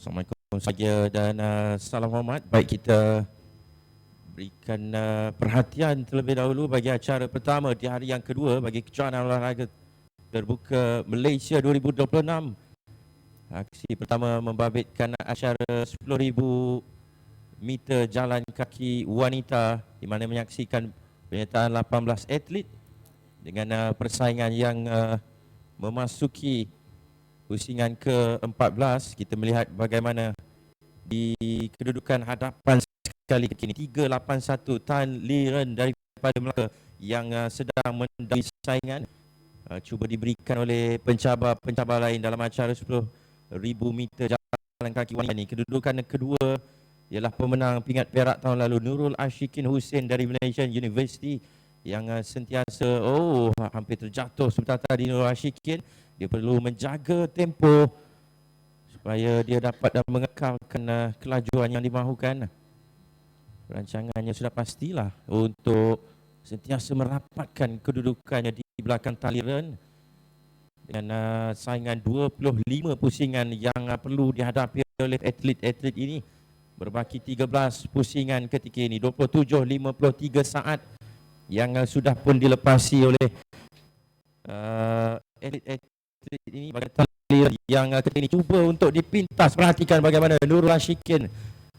Assalamualaikum saja dan salam hormat. Baik, kita berikan perhatian terlebih dahulu bagi acara pertama di hari yang kedua bagi kejohanan olahraga terbuka Malaysia 2026. Aksi pertama membabitkan acara 10,000 meter jalan kaki wanita di mana menyaksikan penyertaan 18 atlet dengan persaingan yang memasuki pusingan ke-14. Kita melihat bagaimana di kedudukan hadapan sekali kini 381 Tan Liren daripada Melaka yang sedang mendahului saingan cuba diberikan oleh pencabar lain dalam acara 10,000 meter jalan kaki wanita ini. Kedudukan kedua ialah pemenang pingat perak tahun lalu Nurul Ashikin Hussein dari Malaysian University yang sentiasa hampir terjatuh sebentar tadi. Nurul Ashikin, dia perlu menjaga tempo supaya dia dapat mengekalkan kelajuan yang dimahukan. Rancangannya sudah pastilah untuk sentiasa merapatkan kedudukannya di belakang taliran dengan saingan 25 pusingan yang perlu dihadapi oleh atlet-atlet ini. Berbaki 13 pusingan ketika ini, 27.53 saat yang sudah pun dilepasi oleh atlet-atlet ini. Bagi taliran yang ketika ini cuba untuk dipintas, perhatikan bagaimana Nurul Ashikin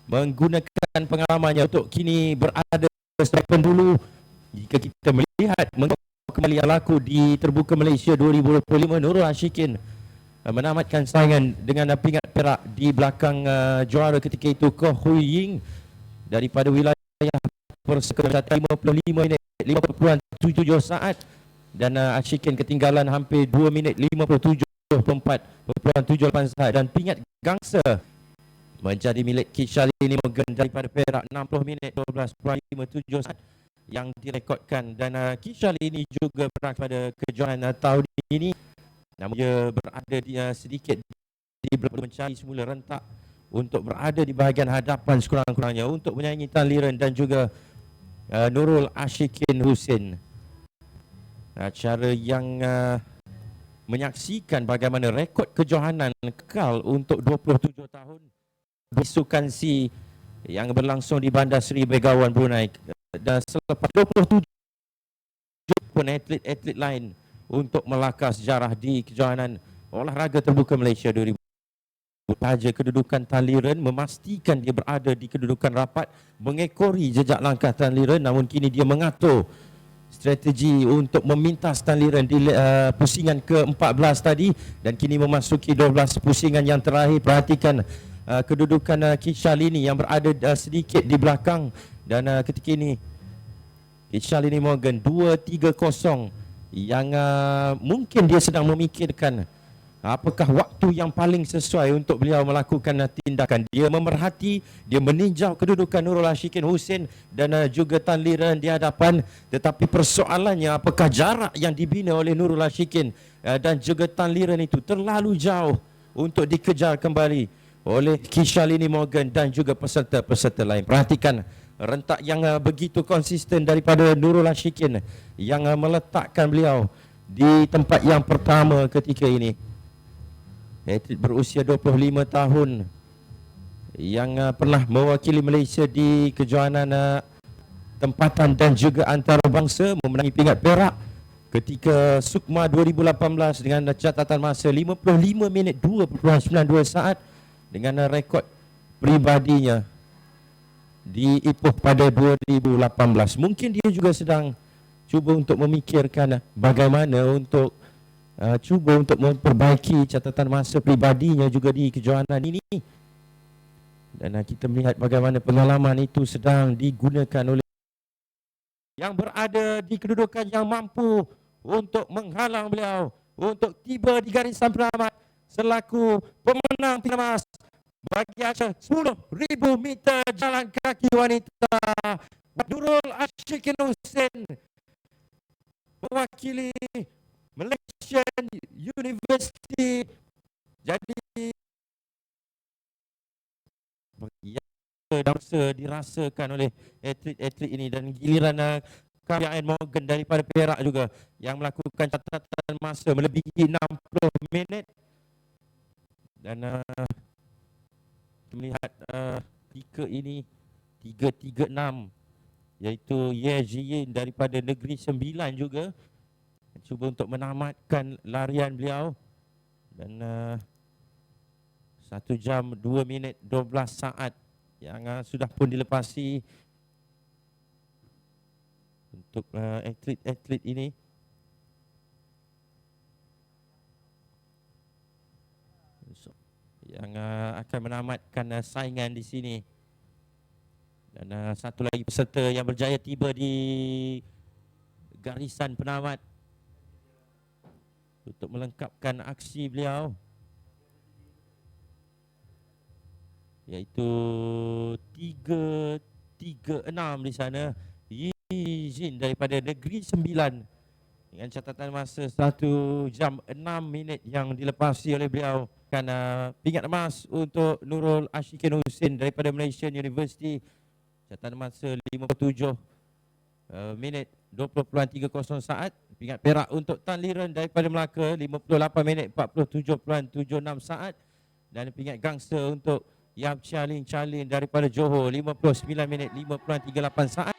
menggunakan pengalamannya untuk kini berada selepas dulu. Jika kita melihat kembali yang laku di Terbuka Malaysia 2025, Nurul Ashikin menamatkan saingan dengan pingat perak di belakang juara ketika itu Koh Hui Ying daripada wilayah Perseka 55 minit 50.77 saat, dan Ashikin ketinggalan hampir 2 minit 57.78 saat, dan pingat gangsa menjadi milik Kishalini Morgan daripada Perak 60 minit 12.57 saat yang direkodkan. Dan Kishalini juga berangkat pada kejohanan tahun ini, namun dia berada di sedikit di belakang, mencari semula rentak untuk berada di bahagian hadapan sekurang-kurangnya untuk menyaingi Tan Liren dan juga Nurul Ashikin Hussein. Acara yang menyaksikan bagaimana rekod kejohanan kekal untuk 27 tahun Sukan C yang berlangsung di Bandar Seri Begawan, Brunei, dan selepas 27 pun atlet-atlet lain untuk melakar sejarah di kejohanan olahraga terbuka Malaysia 2000. Sahaja kedudukan Tan Liren memastikan dia berada di kedudukan rapat mengekori jejak langkah Tan Liren, namun kini dia mengatur strategi untuk memintas Tan Liren di pusingan ke-14 tadi, dan kini memasuki 12 pusingan yang terakhir. Perhatikan kedudukan Kishalini yang berada sedikit di belakang, dan ketika ini Kishalini Morgan 2.30 yang mungkin dia sedang memikirkan apakah waktu yang paling sesuai untuk beliau melakukan tindakan. Dia memerhati, dia meninjau kedudukan Nurul Ashikin Hussein dan juga Tan Liren di hadapan, tetapi persoalannya apakah jarak yang dibina oleh Nurul Ashikin dan juga Tan Liren itu terlalu jauh untuk dikejar kembali oleh Kishalini Morgan dan juga peserta-peserta lain. Perhatikan rentak yang begitu konsisten daripada Nurul Ashikin yang meletakkan beliau di tempat yang pertama ketika ini. Atlet berusia 25 tahun yang pernah mewakili Malaysia di kejohanan tempatan dan juga antarabangsa, memenangi pingat perak ketika Sukma 2018 dengan catatan masa 55 minit 2.92 saat dengan rekod pribadinya di Ipoh pada 2018. Mungkin dia juga sedang cuba untuk memikirkan bagaimana untuk cuba untuk memperbaiki catatan masa pribadinya juga di kejohanan ini. Dan kita melihat bagaimana pengalaman itu sedang digunakan oleh yang berada di kedudukan yang mampu untuk menghalang beliau untuk tiba di garisan penyelamat selaku pemenang pingat emas bagi acara 10,000 meter jalan kaki wanita. Nurul Ashikin Hussein mewakili Malaysian University. Jadi yang dirasakan oleh atlet-atlet ini, dan giliran Karian Morgan daripada Perak juga yang melakukan catatan masa melebihi 60 minit. Dan melihat tiga ini 336, iaitu Ye Jiyin daripada Negeri Sembilan juga cuba untuk menamatkan larian beliau, dan 1 jam 2 minit 12 saat yang sudah pun dilepasi untuk atlet-atlet ini. Yang akan menamatkan saingan di sini. Dan satu lagi peserta yang berjaya tiba di garisan penamat untuk melengkapkan aksi beliau, iaitu 336 di sana, Yi Jin daripada Negeri Sembilan dengan catatan masa 1 jam 6 minit yang dilepasi oleh beliau. Pingat emas untuk Nurul Ashikin Husin daripada Malaysian University, catatan masa 57 minit 20.30 saat. Pingat perak untuk Tan Liren daripada Melaka, 58 minit 47.76 saat. Dan pingat gangster untuk Yap Chia Lin Charlin daripada Johor, 59 minit 5.38 saat.